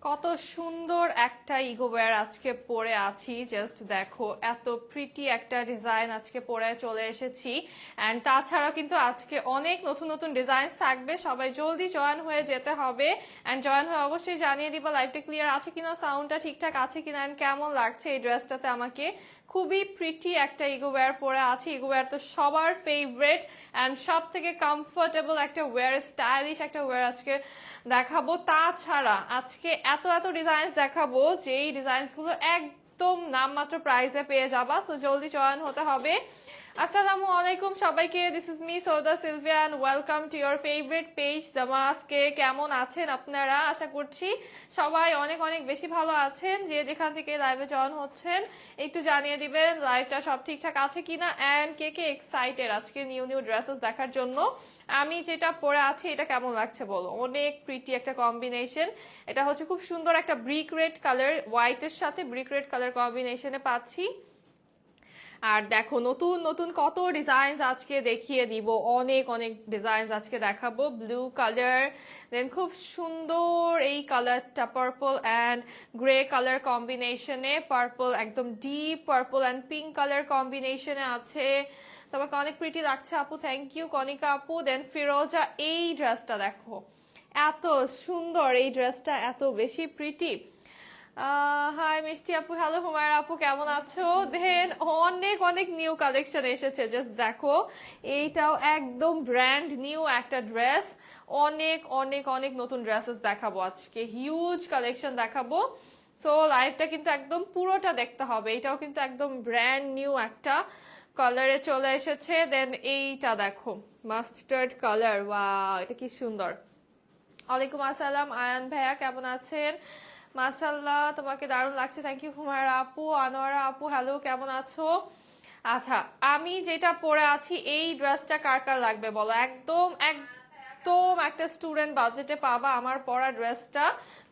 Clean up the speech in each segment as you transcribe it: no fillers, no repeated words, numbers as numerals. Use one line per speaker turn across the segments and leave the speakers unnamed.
কত সুন্দর একটা ইগো ওয়্যার আজকে পরে আছি, জাস্ট দেখো এত প্রিটি একটা ডিজাইন আজকে পরে চলে এসেছি। অ্যান্ড তাছাড়াও কিন্তু আজকে অনেক নতুন নতুন ডিজাইন থাকবে, সবাই জলদি জয়েন হয়ে যেতে হবে। অ্যান্ড জয়েন হয়ে অবশ্যই জানিয়ে দিবা লাইভটা ক্লিয়ার আছে কিনা, সাউন্ডটা ঠিকঠাক আছে কিনা, অ্যান্ড কেমন লাগছে এই ড্রেসটাতে আমাকে। খুবই প্রিটি একটা ইগো ওয়্যার পরে আছে। ইগো ওয়্যার তো সবার ফেভারেট অ্যান্ড সব থেকে কমফোর্টেবল একটা ওয়্যার, স্টাইলিশ একটা ওয়্যার আজকে দেখাবো। তাছাড়া আজকে এত এত ডিজাইন দেখাবো যেই ডিজাইন গুলো একদম নামমাত্র প্রাইসে পেয়ে যাবা, সো জলদি জয়েন হতে হবে। আসসালামু আলাইকুম সবাইকে, this is me Sauda Sylvia and welcome to your favourite page দামাসকে। কেমন আছেন আপনারা? আশা করছি সবাই অনেক অনেক বেশি ভালো আছেন। যে যেখান থেকে লাইভে জয়েন হচ্ছেন একটু জানিয়ে দিবেন লাইভটা সব ঠিকঠাক আছে কিনা, অ্যান্ড কে কে এক্সাইটেড আজকে নিউ নিউ ড্রেসেস দেখার জন্য। আমি যেটা পরে আছি এটা কেমন লাগছে বলো? অনেক প্রিটি একটা কম্বিনেশন। এটা হচ্ছে খুব সুন্দর একটা ব্রিক রেড কালার, হোয়াইটের সাথে ব্রিক রেড কালার কম্বিনেশনে পাচ্ছি। আর দেখো নতুন নতুন কত ডিজাইন আজকে দেখিয়ে দিব, অনেক অনেক ডিজাইন আজকে দেখাবো। ব্লু কালার, দেন খুব সুন্দর এই কালারটা পার্পল অ্যান্ড গ্রে কালার কম্বিনেশনে, পার্পল একদম deep purple and pink colour কম্বিনেশনে আছে। তোমাকে অনেক প্রিটি লাগছে আপু, থ্যাংক ইউ কনিকা আপু। দেন ফিরোজা, এই ড্রেসটা দেখো এত সুন্দর, এই ড্রেসটা এত বেশি প্রিটি। হাই মিষ্টি আপু, হ্যালো হুমায়রা আপু, কেমন আছো? দেন অনেক অনেক নিউ কালেকশন এসেছে, জাস্ট দেখো এইটাও একদম ব্র্যান্ড নিউ একটা ড্রেস। অনেক অনেক অনেক নতুন ড্রেসেস দেখাবো আজকে, হিউজ কালেকশন দেখাবো। সো লাইভটা কিন্তু একদম পুরোটা দেখতে হবে। এটাও কিন্তু একদম ব্র্যান্ড নিউ একটা কালারে চলে এসেছে। দেন এইটা দেখো মাস্টার্ড কালার, ওয়াও এটা কি সুন্দর। ওয়ালাইকুম আসসালাম আয়ান ভাইয়া, কেমন আছেন? মাশাআল্লাহ, তোমাকে দারুণ লাগছে, থ্যাংক ইউ হুমায়রা আপু। আনোয়ারা আপু, হ্যালো, কেমন আছো? আচ্ছা, আমি যেটা পরে আছি এই ড্রেসটা কার কার লাগবে বলো? একদম একদম একটা স্টুডেন্ট বাজেটে পাবা আমার পরা ড্রেসটা,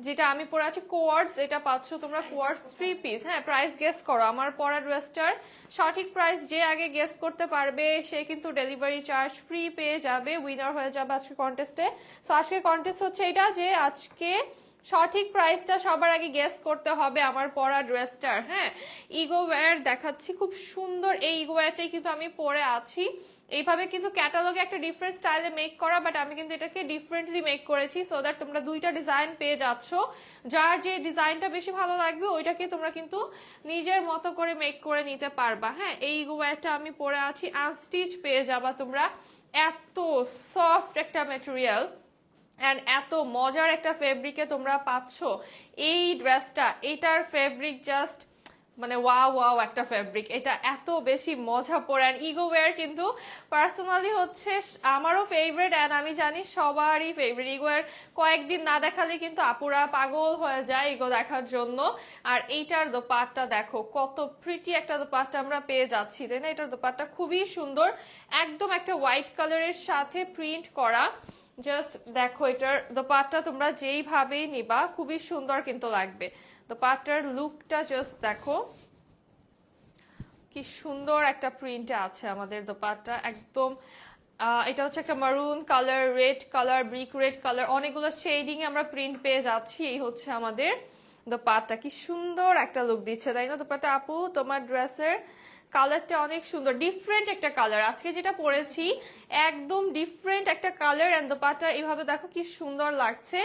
যেটা আমি পরে আছি কোয়ার্ডস। এটা পাচ্ছ তোমরা কোয়ার্ডস 3 পিস। হ্যাঁ, প্রাইস গেস করো আমার পরা ড্রেসটার সঠিক প্রাইস। যে আগে গেস করতে পারবে সে কিন্তু ডেলিভারি চার্জ ফ্রি পেয়ে যাবে, উইনার হয়ে যাবে আজকে কন্টেস্টে। সো আজকের কন্টেস্ট হচ্ছে এটা যে আজকে সঠিক প্রাইসটা সবার আগে গেস করতে হবে আমার পরা ড্রেসটার। হ্যাঁ, ইগো ওয়্যার দেখাচ্ছি, খুব সুন্দর এই ইগো ওয়্যারটাই কিন্তু আমি পরে আছি। এইভাবে কিন্তু ক্যাটালগে একটা ডিফারেন্ট স্টাইলে মেক করা, বাট আমি কিন্তু এটাকে ডিফারেন্টলি মেক করেছি সো দ্যাট তোমরা দুইটা ডিজাইন পেয়ে যাচ্ছ। যার যে ডিজাইনটা বেশি ভালো লাগবে ওইটাকে তোমরা কিন্তু নিজের মতো করে মেক করে নিতে পারবা। হ্যাঁ, এই ইগো ওয়্যারটা আমি পরে আছি, আনস্টিচ পেয়ে যাবা তোমরা। এত সফট একটা ম্যাটেরিয়াল অ্যান্ড এত মজার একটা ফেব্রিকে তোমরা পাচ্ছ এই ড্রেসটা। এটার ফেব্রিক জাস্ট মানে ওয়াও ওয়াও একটা ফেব্রিক, এটা এত বেশি মজা পড়ে। অ্যান্ড ইগো ওয়্যার কিন্তু পার্সোনালি হচ্ছে আমারও ফেভারিট, অ্যান্ড আমি জানি সবারই ফেভারিট। ইগো ওয়্যার কয়েকদিন না দেখালে কিন্তু আপুরা পাগল হয়ে যায় ইগো দেখার জন্য। আর এইটার দোপাট্টা দেখো কত প্রিটি একটা দোপাট্টা আমরা পেয়ে যাচ্ছি, তাই না? এটার দোপাট্টা খুবই সুন্দর, একদম একটা হোয়াইট কালারের সাথে প্রিন্ট করা। জাস্ট দেখো এটার দোপাট্টা তোমরা যেইভাবেই নিবা খুবই সুন্দর কিন্তু লাগবে। দোপাট্টার লুকটা জাস্ট দেখো কি সুন্দর একটা প্রিন্টে আছে আমাদের দোপাট্টা। একদম এটা হচ্ছে একটা মারুন colour, red colour, brick red colour, অনেকগুলো শেডিং এ আমরা প্রিন্ট পেয়ে যাচ্ছি। এই হচ্ছে আমাদের দোপাট্টা, কি সুন্দর একটা লুক দিচ্ছে, তাই না দোপাট্টা? আপু তোমার ড্রেসের কালারটা অনেক সুন্দর, ডিফারেন্ট একটা কালার। আজকে যেটা পরেছি একদম ডিফারেন্ট একটা কালার, এন্ড দোপাট্টা এইভাবে দেখো কি সুন্দর লাগছে,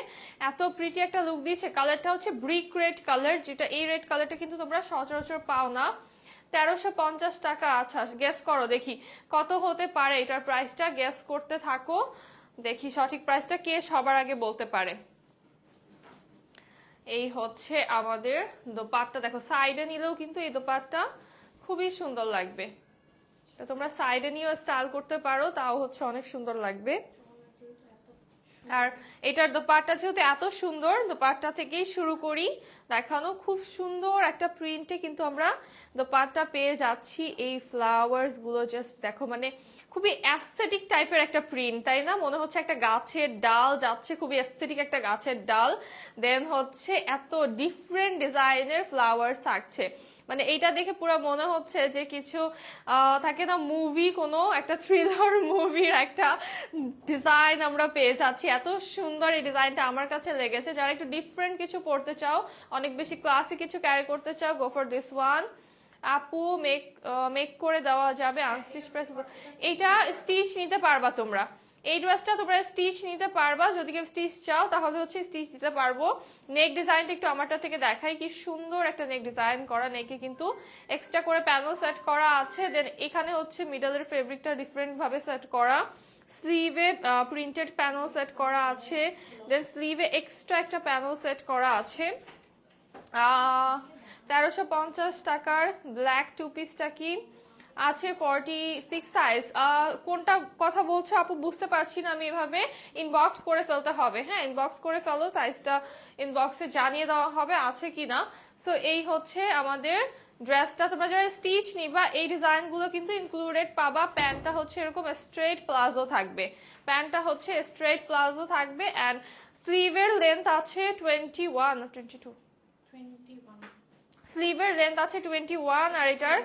এত প্রিটি একটা লুক দিচ্ছে। কালারটা হচ্ছে ব্রিক রেড কালার, যেটা এই রেড কালারটা কিন্তু তোমরা সচরাচর পাও না। 1350 টাকা। আচ্ছা, গেস করো দেখি কত হতে পারে এটার প্রাইসটা, গেস করতে থাকো, দেখি সঠিক প্রাইসটা কে সবার আগে বলতে পারে। এই হচ্ছে আমাদের দোপাট্টা, দেখো সাইডে নিলেও কিন্তু এই দোপাট্টা খুবই সুন্দর লাগবে। তোমরা সাইডে নিয়েও স্টাইল করতে পারো, তাও হচ্ছে অনেক সুন্দর লাগবে। আর এটার দোপাট্টা যেহেতু এত সুন্দর, দোপাট্টা থেকেই শুরু করি দেখানো। খুব সুন্দর একটা প্রিন্টে কিন্তু আমরা দোপাট্টা পেয়ে যাচ্ছি। এই ফ্লাওয়ার্স গুলো জাস্ট দেখো, মানে খুবই অ্যাস্থেটিক টাইপের একটা প্রিন্ট, তাই না? মনে হচ্ছে একটা গাছের ডাল যাচ্ছে, খুবই অ্যাস্থেটিক একটা গাছের ডাল। দেন হচ্ছে এত ডিফারেন্ট ডিজাইনের ফ্লাওয়ার্স থাকছে, মানে এইটা দেখে পুরো মনে হচ্ছে যে কিছু থাকে না মুভি, কোনো একটা থ্রিলার মুভির একটা ডিজাইন আমরা পেয়ে যাচ্ছি। এত সুন্দর এই ডিজাইনটা আমার কাছে লেগেছে। যারা একটু ডিফারেন্ট কিছু পড়তে চাও, অনেক বেশি ক্লাসি কিছু ক্যারি করতে চাও, গো ফর দিস ওয়ান। আপু মেক করে দেওয়া যাবে আনস্টিচ প্রাইস? এইটা স্টিচ নিতে পারবা তোমরা, এই ড্রেসটা তোমরা স্টিচ নিতে পারবা। যদি কেউ স্টিচ চাও তাহলে হচ্ছে স্টিচ দিতে পারবো। নেক ডিজাইনটা একটু আমারটা থেকে দেখাই, কি সুন্দর একটা নেক ডিজাইন করা। নেকে কিন্তু এক্সট্রা করে প্যানেল সেট করা আছে। দেন এখানে হচ্ছে মিডলের ফেব্রিকটা ডিফারেন্ট ভাবে সেট করা। স্লিভে প্রিন্টেড প্যানেল সেট করা আছে। দেন স্লিভে এক্সট্রা একটা প্যানেল সেট করা আছে। 1350 টাকার ব্ল্যাক টু পিসটা কি আছে 46 সাইজ। কোনটা কথা বলছো আপু বুঝতে পারছি না আমি, এভাবে ইনবক্স করে ফেলতে হবে। হ্যাঁ, ইনবক্স করে ফেলো, সাইজটা ইনবক্সে জানিয়ে দেওয়া হবে আছে কিনা। সো এই হচ্ছে আমাদের ড্রেসটা। তোমরা যারা স্টিচ নিবা এই ডিজাইন গুলো কিন্তু ইনক্লুডেড পাবা। প্যান্টটা হচ্ছে এরকম স্ট্রেট প্লাজো থাকবে, প্যান্টটা হচ্ছে স্ট্রেট প্লাজো থাকবে। অ্যান্ড স্লিভের লেন্থ আছে 21 22, স্লিভের লেন্থ আছে 21 আর এটার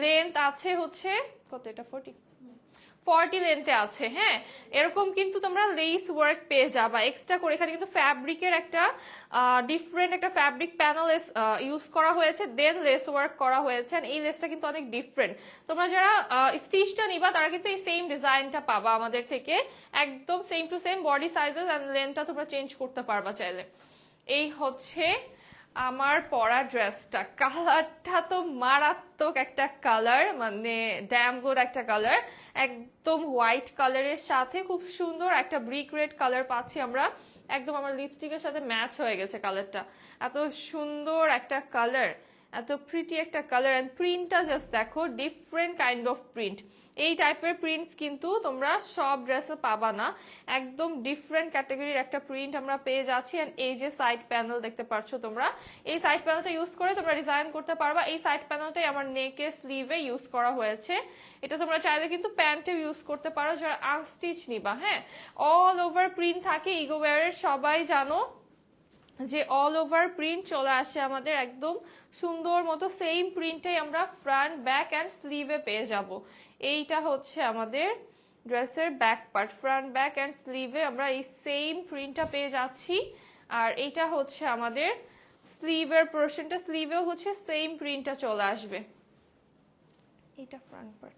লেন্থ আছে হচ্ছে কত, এটা 40 লেন্থে আছে। হ্যাঁ, এরকম কিন্তু তোমরা লেস ওয়ার্ক পেয়ে যাবা এক্সট্রা করে। এখানে কিন্তু ফ্যাব্রিকের একটা ডিফারেন্ট একটা ফ্যাব্রিক প্যানেল ইউজ করা হয়েছে, দেন লেস ওয়ার্ক করা হয়েছে। এই লেসটা কিন্তু অনেক ডিফারেন্ট। তোমরা যারা স্টিচটা নিবা তারা কিন্তু এই সেম ডিজাইনটা পাবা আমাদের থেকে, একদম same to same body sizes and লেন্থটা তোমরা চেঞ্জ করতে পারবা চাইলে। এই হচ্ছে আমার পরা ড্রেসটা। কালারটা তো মারাত্মক একটা কালার, মানে ড্যাম গুড একটা কালার। একদম হোয়াইট কালারের সাথে খুব সুন্দর একটা ব্রিক রেড কালার পাচ্ছি আমরা। একদম আমার লিপস্টিকের সাথে ম্যাচ হয়ে গেছে কালারটা। এত সুন্দর একটা কালার, এত প্রিটি একটা কালার। এন্ড প্রিন্টটা জাস্ট দেখো, ডিফারেন্ট কাইন্ড অফ প্রিন্ট। এই টাইপের প্রিন্টস কিন্তু তোমরা সব ড্রেসে পাবা না, একদম ডিফারেন্ট ক্যাটাগরির একটা প্রিন্ট আমরা পেয়ে যাচ্ছি। এন্ড এই যে সাইড প্যানেল দেখতে পাচ্ছ তোমরা, এই সাইড প্যানেলটা ইউজ করে তোমরা ডিজাইন করতে পারবা। এই সাইড প্যানেলটাই আমার নেকে স্লিভে ইউজ করা হয়েছে। এটা তোমরা চাইলে কিন্তু প্যান্টে ইউজ করতে পারো যারা আনস্টিচ নিবা। হ্যাঁ, অল ওভার প্রিন্ট থাকে ইগোওয়্যারের, সবাই জানো যে অল ওভার প্রিন্ট চলে আসে আমাদের একদম সুন্দর মতো। সেম প্রিন্টটাই আমরা ফ্রন্ট ব্যাক অ্যান্ড স্লিভে পেয়ে যাব। এইটা হচ্ছে আমাদের ড্রেসের back part, front back and স্লিভে আমরা এই সেম প্রিন্টটা পেয়ে যাচ্ছি। আর এইটা হচ্ছে আমাদের স্লিভের পোর্শনটা, স্লিভেও হচ্ছে সেম প্রিন্টটা চলে আসবে। এটা ফ্রন্ট পার্ট,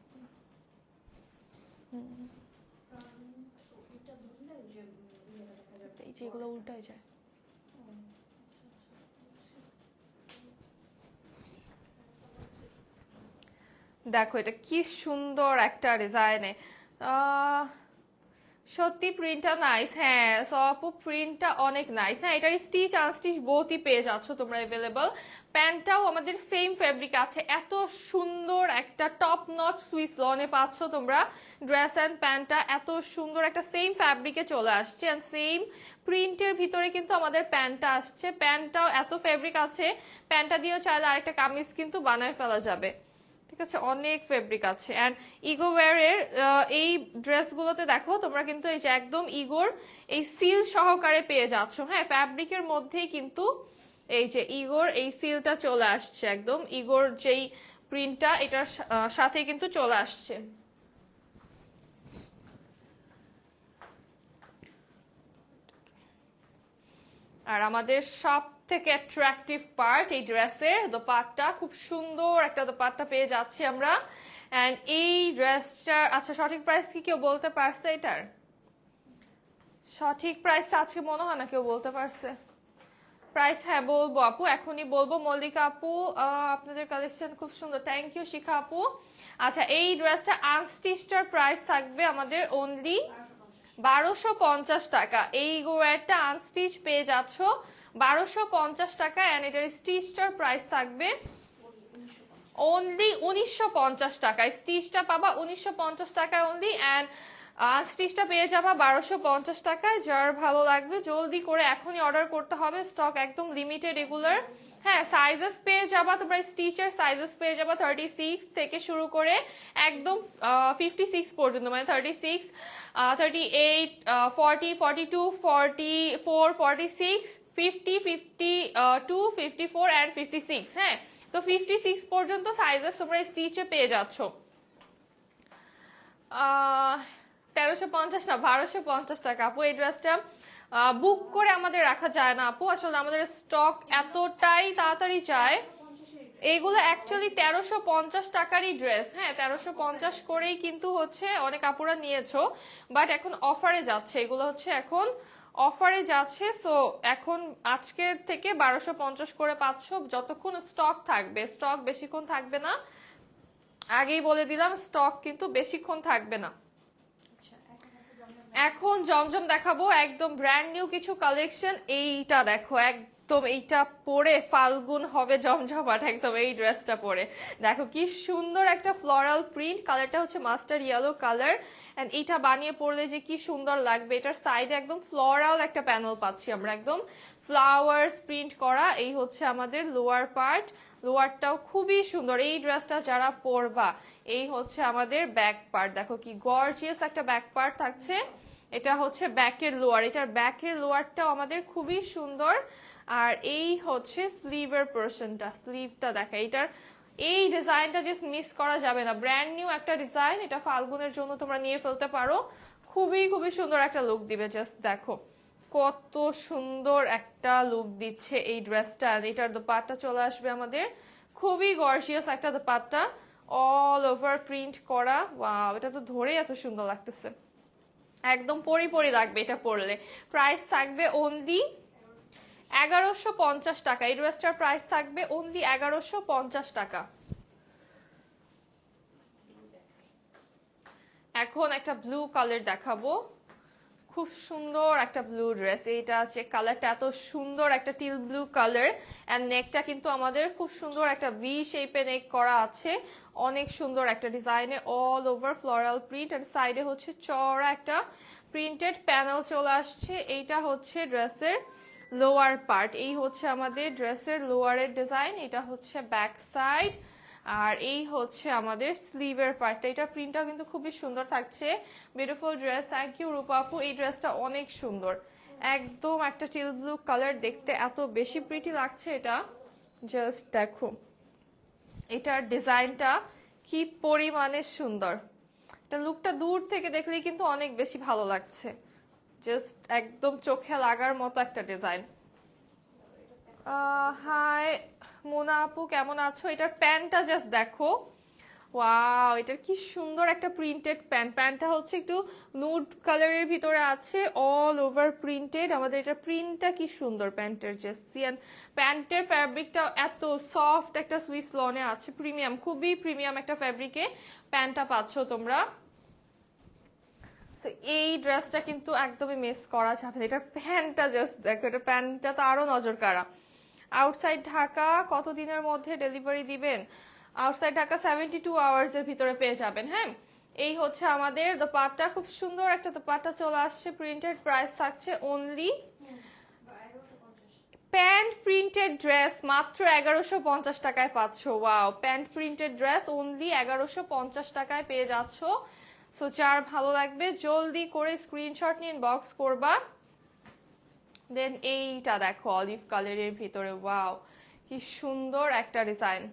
এই যেগুলো উল্টায় যায়। দেখো এটা কি সুন্দর একটা ডিজাইনে, সত্যি প্রিন্টটা নাইস। হ্যাঁ আপু প্রিন্টটা অনেক নাইস। হ্যাঁ, এটার স্টিচ আনস্টিচ বোথই পেয়ে যাচ্ছ তোমরা অ্যাভেলেবল। প্যান্টটাও আমাদের সেম ফেব্রিক আছে। এত সুন্দর একটা টপ নচ সুইস লনে পাচ্ছ তোমরা ড্রেস অ্যান্ড প্যান্টটা, এত সুন্দর একটা সেম ফ্যাব্রিকে চলে আসছে। অ্যান্ড সেম প্রিন্টের ভিতরে কিন্তু আমাদের প্যান্টটা আসছে। প্যান্টটাও এত ফেব্রিক আছে, প্যান্টটা দিয়েও চাইলে আরেকটা কামিজ কিন্তু বানায় ফেলা যাবে। ঠিক আছে, অনেক ফেব্রিক আছে। অ্যান্ড ইগোওয়্যারের এই ড্রেসগুলোতে দেখো তোমরা কিন্তু এই যে একদম ইগোর এই সিল সহকারে পেয়ে যাচ্ছ। হ্যাঁ, ফ্যাব্রিকের মধ্যেই কিন্তু এই যে ইগোর এই সিলটা চলে আসছে, একদম ইগোর যেই প্রিন্টটা এটার সাথে কিন্তু চলে আসছে। আর আমাদের সব থেকে অ্যাট্রাকটিভ পার্ট এই ড্রেসের দোপাট্টা, খুব সুন্দর একটা দোপাট্টা পেয়ে যাচ্ছি আমরা। এন্ড এই ড্রেসটার আচ্ছা সঠিক প্রাইস কি কেউ বলতে পারছে? এটার সঠিক প্রাইসটা আজকে মনে হয় না কেউ বলতে পারছে প্রাইস। হ্যাঁ বলবো আপু, এখনই বলবো। মল্লিকা আপু আপনাদের কালেকশন খুব সুন্দর, থ্যাংক ইউ শিখা আপু। আচ্ছা, এই ড্রেসটা আনস্টিচটার প্রাইস থাকবে আমাদের অনলি 1250 টাকা। এই গোয়ারটা আনস্টিচ পেয়ে যাচ্ছ 1250 টাকা। এন্ড এটার স্টিচটার প্রাইস থাকবে অনলি 1950 টাকা। স্টিচটা পাবা 1950 টাকায় অনলি। এন্ড স্টিচটা পেয়ে যাবা 1250 টাকায়। যার ভালো লাগবে জলদি করে এখনই অর্ডার করতে হবে, স্টক একদম লিমিটেড এগুলোর। হ্যাঁ, সাইজেস পেয়ে যাবা তোমরা, স্টিচের সাইজেস পেয়ে যাবা 36 থেকে শুরু করে একদম 56 পর্যন্ত, মানে 36, 38, 40, 42, 44, 46, 50, 52, 54 and 56। হ্যাঁ, তো 56 পর্যন্ত সাইজেস তোমরা স্টিচে পেয়ে যাচ্ছ। 1350 না, 1250 টাকা আপু। এই ড্রেসটা বুক করে আমাদের রাখা যায় না আপু, আসলে আমাদের স্টক এতটাই তাড়াতাড়ি যায়। এইগুলো অ্যাকচুয়ালি 1350 টাকারই ড্রেস, হ্যাঁ 1350 করেই কিন্তু হচ্ছে অনেক আপুরা নিয়েছো, বাট এখন অফারে যাচ্ছে, এগুলো হচ্ছে এখন অফারে যাচ্ছে। সো এখন আজকের থেকে 1250 করে পাচ্ছ, যতক্ষণ স্টক থাকবে। স্টক বেশিক্ষণ থাকবে না, আগেই বলে দিলাম, স্টক কিন্তু বেশিক্ষণ থাকবে না। এখন জমজম দেখাবো, একদম ব্র্যান্ড নিউ কিছু কালেকশন। এইটা দেখো, একদম এইটা পরে ফাল্গুন হবে জমজমাট, একদম এই ড্রেসটা পরে দেখো কি সুন্দর একটা ফ্লোরাল প্রিন্ট, কালারটা হচ্ছে মাস্টার ইয়েলো কালার, এন্ড এটা বানিয়ে পরলে যে কি সুন্দর লাগবে। এটার সাইডে একদম ফ্লোরাল একটা প্যানেল পাচ্ছি আমরা, একদম ফ্লাওয়ার্স প্রিন্ট করা। এই হচ্ছে আমাদের লোয়ার পার্ট, লোয়ারটাও খুবই সুন্দর। এই ড্রেসটা যারা পরবা, এই হচ্ছে আমাদের ব্যাক পার্ট, দেখো কি গর্জিয়াস একটা ব্যাক পার্ট থাকছে। এটা হচ্ছে ব্যাকের লোয়ার, এটার ব্যাকের লোয়ারটাও আমাদের খুবই সুন্দর। আর এই হচ্ছে স্লিভের পোর্শনটা, স্লিভটা দেখা, এটার এই ডিজাইনটা জাস্ট মিস করা যাবে না, ব্র্যান্ড নিউ একটা ডিজাইন। এটা ফাল্গুনের জন্য তোমরা নিয়ে ফেলতে পারো, খুবই খুবই সুন্দর একটা লুক দিবে। জাস্ট দেখো কত সুন্দর একটা লুক দিচ্ছে এই ড্রেসটা। এটার দোপাট্টা চলে আসবে আমাদের খুবই গর্জিয়াস একটা দোপাট্টা, অল ওভার প্রিন্ট করা। ওয়াও, এটা তো ধরেই এত সুন্দর লাগতেছে, একদম পরি পরি লাগবে এটা পরলে। প্রাইস থাকবে অনলি 1150 টাকা, এই ড্রেসটার প্রাইস থাকবে অনলি 1150 টাকা। এখন একটা ব্লু কালার দেখাবো, খুব সুন্দর একটা ব্লু ড্রেস। এইটা আছে কালারটা এত সুন্দর, একটা টিল ব্লু কালার, এন্ড নেকটা কিন্তু আমাদের খুব সুন্দর একটা ভি শেপে নেক করা আছে, অনেক সুন্দর একটা ডিজাইনে অল ওভার ফ্লোরাল প্রিন্ট, আর সাইডে হচ্ছে চড়া একটা প্রিন্টেড প্যানেল চলে আসছে। এইটা হচ্ছে ড্রেসের লোয়ার পার্ট, এই হচ্ছে আমাদের ড্রেসের লোয়ারের ডিজাইন, এটা হচ্ছে ব্যাক সাইড, আর এই হচ্ছে আমাদের স্লিভের পার্টটা। এটা প্রিন্টটা কিন্তু খুবই সুন্দর থাকছে, বিউটিফুল ড্রেস। থ্যাংক ইউ রূপা আপু, এই ড্রেসটা অনেক সুন্দর, একদম একটা টিল ব্লু কালার, দেখতে এত বেশি প্রিটি লাগছে এটা। জাস্ট দেখো এটার ডিজাইনটা কি পরিমাণে সুন্দর, এটা লুকটা দূর থেকে দেখলেই কিন্তু অনেক বেশি ভালো লাগছে, জাস্ট একদম চোখে লাগার মতো একটা ডিজাইন। হাই মোনা আপু, কেমন আছো? এটার প্যান্টটা জাস্ট দেখো, ওয়াও, এটার কি সুন্দর একটা প্রিন্টেড প্যান্ট। প্যান্টটা হচ্ছে একটু নুড কালারের ভিতরে আছে, অল ওভার প্রিন্টেড। আমাদের এটা প্রিন্টটা কি সুন্দর প্যান্টের, জাস্ট সিয়ান। প্যান্টের ফ্যাব্রিকটা এত সফট, একটা সুইস লনে আছে, প্রিমিয়াম, খুবই প্রিমিয়াম একটা ফ্যাব্রিকে প্যান্টটা পাচ্ছ তোমরা। এই ড্রেসটা কিন্তু একদমই মিস করা যাবে না, এটার প্যান্টটা জাস্ট দেখো, এটা প্যান্টটা তো আরো নজর কাড়া। আউটসাইড ঢাকা কতদিনের মধ্যে ডেলিভারি দিবেন? আউটসাইড ঢাকা 72 আওয়ার্স এর ভিতরে পেয়ে যাবেন। হ্যাঁ, এই হচ্ছে আমাদের দোপাট্টা, খুব সুন্দর একটা দোপাট্টা চলে আসছে প্রিন্টেড, প্রাইস থাকছে অনলি, প্যান্ট প্রিন্টেড ড্রেস মাত্র 1150 টাকায় পাচ্ছ। Wow, pant printed dress only 1150 টাকায় পেয়ে যাচ্ছ। সো যার ভালো লাগবে জলদি করে স্ক্রিনশট নিয়ে ইনবক্স করবা। দেন এইটা দেখো অলিভ কালারের ভিতরে, ওয়াও কি সুন্দর একটা ডিজাইন,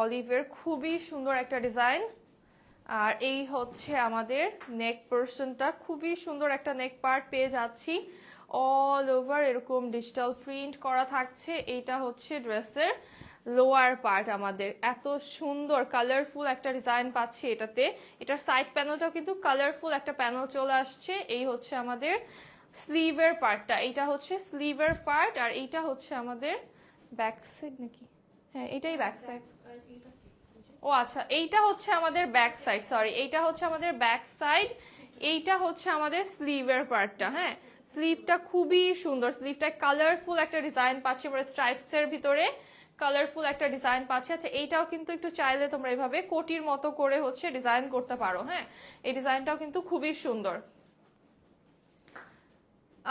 অলিভের খুবই সুন্দর একটা ডিজাইন। আর এই হচ্ছে আমাদের নেক পোর্শনটা, খুবই সুন্দর একটা নেক পার্ট পেয়ে যাচ্ছি, অল ওভার এরকম ডিজিটাল প্রিন্ট করা থাকছে। এইটা হচ্ছে ড্রেসের লোয়ার পার্ট, আমাদের এত সুন্দর কালারফুল একটা ডিজাইন পাচ্ছি এটাতে। এটার সাইড প্যানেলটাও কিন্তু কালারফুল একটা প্যানেল চলে আসছে। এই হচ্ছে আমাদের স্লিভের পার্টটা, এইটা হচ্ছে স্লিভের পার্ট, আর এইটা হচ্ছে আমাদের ব্যাক সাইড নাকি, হ্যাঁ এটাই ব্যাক সাইড। ও আচ্ছা, এইটা হচ্ছে আমাদের ব্যাক সাইড, সরি এইটা হচ্ছে আমাদের ব্যাক সাইড, এইটা হচ্ছে আমাদের স্লিভের পার্টটা। হ্যাঁ, স্লিভটা খুবই সুন্দর, স্লিভটা কালারফুল একটা ডিজাইন পাচ্ছি আমরা, স্ট্রাইপস এর ভিতরে কালারফুল একটা ডিজাইন পাচ্ছি। আচ্ছা, এইটাও কিন্তু একটু চাইলে তোমরা এভাবে কোটির মতো করে হচ্ছে ডিজাইন করতে পারো। হ্যাঁ, এই ডিজাইনটাও কিন্তু খুবই সুন্দর।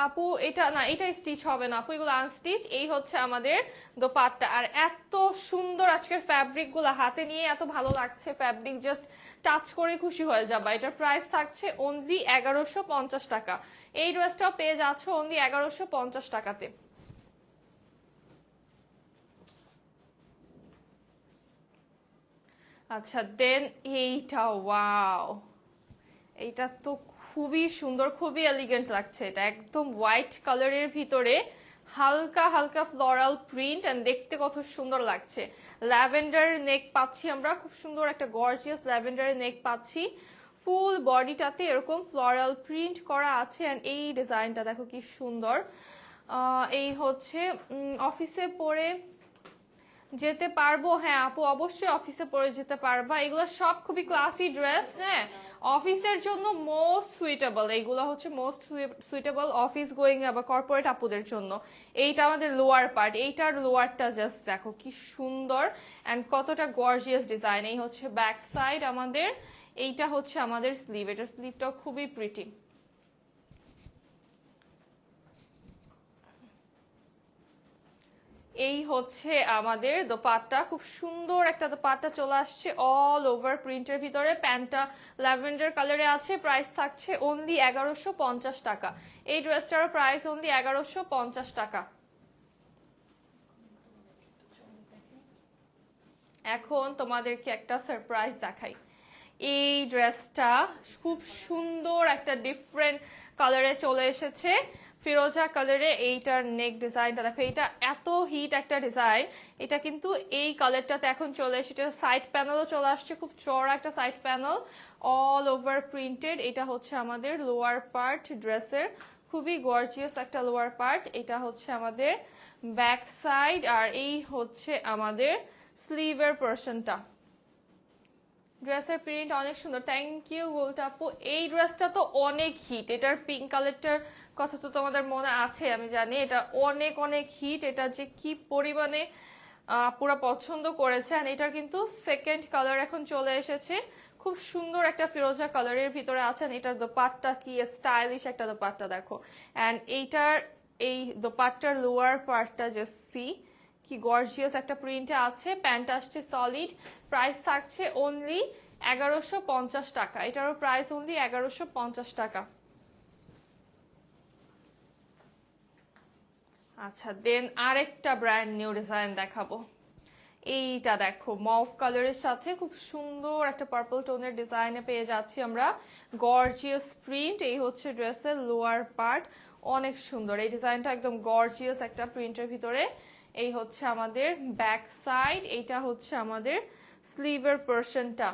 আপু এটা না, এটা স্টিচ হবে না আপু, এগুলো আনস্টিচ। এই হচ্ছে আমাদের দোপাট্টা, আর এত সুন্দর আজকের ফ্যাব্রিক গুলো, হাতে নিয়ে এত ভালো লাগছে ফ্যাব্রিক, জাস্ট টাচ করে খুশি হয়ে যাবা। এটার প্রাইস থাকছে অনলি 1150 টাকা, এই ড্রেসটাও পেয়ে যাচ্ছ অনলি 1150 টাকাতে। আচ্ছা, দেন এইটা, ওয়াও, এইটা তো খুবই সুন্দর, খুবই এলিগেন্ট লাগছে। এটা একদম হোয়াইট কালারের ভিতরে হালকা হালকা ফ্লোরাল প্রিন্ট, এন্ড দেখতে কত সুন্দর লাগছে। ল্যাভেন্ডার নেক পাচ্ছি আমরা, খুব সুন্দর একটা গর্জিয়াস ল্যাভেন্ডারের নেক পাচ্ছি। ফুল বডিটাতে এরকম ফ্লোরাল প্রিন্ট করা আছে, এন্ড এই ডিজাইনটা দেখো কি সুন্দর। এই হচ্ছে অফিসে পরে যেতে পারবো। হ্যাঁ আপু, অবশ্যই অফিসে পরে যেতে পারবা। এগুলো সব খুবই ক্লাসি ড্রেস। হ্যাঁ, অফিসের জন্য মোস্ট সুইটেবল। এইগুলো হচ্ছে মোস্ট সুইটেবল অফিস গোয়িং বা কর্পোরেট আপুদের জন্য। এইটা আমাদের লোয়ার পার্ট, এইটার লোয়ারটা জাস্ট দেখো কি সুন্দর অ্যান্ড কতটা গর্জিয়াস ডিজাইন। এই হচ্ছে ব্যাক সাইড আমাদের, এইটা হচ্ছে আমাদের স্লিভ। এটার স্লিভটাও খুবই প্রিটি। এই হচ্ছে আমাদের দোপাট্টা, খুব সুন্দর একটা দোপাট্টা চলে আসছে অল ওভার প্রিন্টের ভিতরে। প্যান্টটা ল্যাভেন্ডার কালারে আছে, প্রাইস থাকছে অনলি 1150 টাকা। এই ড্রেসটারও প্রাইস অনলি 1150 টাকা। এখন তোমাদেরকে একটা সারপ্রাইজ দেখাই। এই ড্রেসটা খুব সুন্দর একটা ডিফারেন্ট কালারে চলে এসেছে, ফিরোজা কালারে। এইটার নেক ডিজাইনটা দেখো, এটা এত হিট একটা ডিজাইন। এটা কিন্তু এই কালারটাতে এখন চলে এসেছে। সাইড প্যানেলও চলে আসছে, খুব চড়া একটা side panel, all over printed. এটা হচ্ছে আমাদের লোয়ার পার্ট ড্রেসের, খুবই গর্জিয়াস একটা লোয়ার পার্ট। এটা হচ্ছে আমাদের ব্যাক সাইড, আর এই হচ্ছে আমাদের স্লিভের পোরশনটা। ড্রেসের প্রিন্ট অনেক সুন্দর। থ্যাংক ইউ গোলটা আপু। এই ড্রেসটা তো অনেক হিট। এটার পিঙ্ক কালারটার কথা তো তোমাদের মনে আছে, আমি জানি। এটা অনেক অনেক হিট। এটা যে কি পরিমাণে পুরো পছন্দ করেছে। আর এটার কিন্তু সেকেন্ড কালার এখন চলে এসেছে, খুব সুন্দর একটা ফিরোজা কালারের ভিতরে আছেন। এটার দোপাট্টা কি স্টাইলিশ একটা দোপাট্টা দেখো। অ্যান্ড এইটার এই দোপাট্টার লোয়ার পার্টটা জাস্ট সি কি গর্জিয়াস একটা প্রিন্টে আছে। প্যান্ট আসছে সলিড, প্রাইস থাকছে অনলি 1150 টাকা। এটারও প্রাইস অনলি 1150 টাকা। আচ্ছা, দেন আরেকটা ব্র্যান্ড নিউ ডিজাইন দেখাবো। এইটা দেখো, মভ কালারের সাথে খুব সুন্দর একটা পার্পল টোনের ডিজাইনে পেয়ে যাচ্ছি আমরা গর্জিয়াস প্রিন্ট। এই হচ্ছে ড্রেসের লোয়ার পার্ট, অনেক সুন্দর এই ডিজাইনটা, একদম গর্জিয়াস একটা প্রিন্টের ভিতরে। এই হচ্ছে আমাদের ব্যাক সাইড, এইটা হচ্ছে আমাদের স্লিভের পোরশনটা।